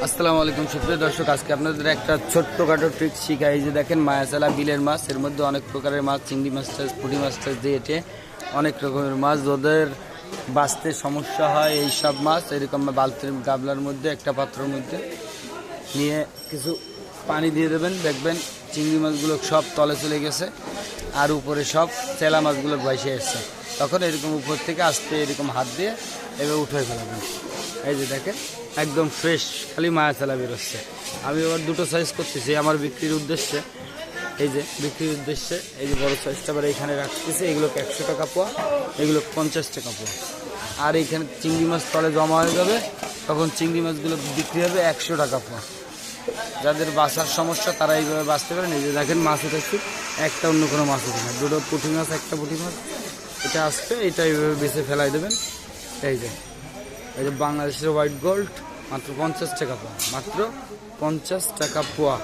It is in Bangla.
আসসালামু আলাইকুম সুপ্রিয় দর্শক, আজকে আপনাদের একটা ছোট্টখাটো ট্রিক শিখাই। এই যে দেখেন মায়াচালা বিলের মাছ, এর মধ্যে অনেক প্রকারের মাছ, চিংড়ি মাছ, পুঁটি মাছ দিয়ে এটে অনেক রকমের মাছ, ওদের বাঁচতে সমস্যা হয় এই সব মাছ এরকম বালতির গাবলার মধ্যে একটা পাত্রের মধ্যে নিয়ে কিছু পানি দিয়ে দেবেন, দেখবেন চিংড়ি মাছগুলো সব তলে চলে গেছে আর উপরে সব চেলা মাছগুলো বসে এসছে। তখন এরকম উপর থেকে আস্তে এরকম হাত দিয়ে এবার উঠে ফেলাবেন। এই যে দেখেন একদম ফ্রেশ খালি মায়াচালা বেরোচ্ছে। আমি এবার দুটো সাইজ করতেছি আমার বিক্রির উদ্দেশ্যে। এই যে বিক্রির উদ্দেশ্যে এই যে বড় সাইজটা আবার এখানে রাখতেছি। এগুলোকে 100 টাকা পোয়া, এগুলো 50 টাকা পোয়া। আর এইখানে চিংড়ি মাছ তলে জমা হয়ে যাবে, তখন চিংড়ি মাছগুলো বিক্রি হবে 100 টাকা পোয়া। যাদের বাঁচার সমস্যা তারা এইভাবে বাঁচতে পারেন। এই যে দেখেন মাছ উঠেছি, একটা অন্য কোনো মাছ উঠে না, দুটো পুঁটি মাছ একটা পুঁটি মাছ এটা আসবে, এটা এইভাবে বেছে ফেলাই দেবেন। এই যে বাংলাদেশের হোয়াইট গোল্ড মাত্র 50 টাকা পোয়া, মাত্র 50 টাকা পোয়া।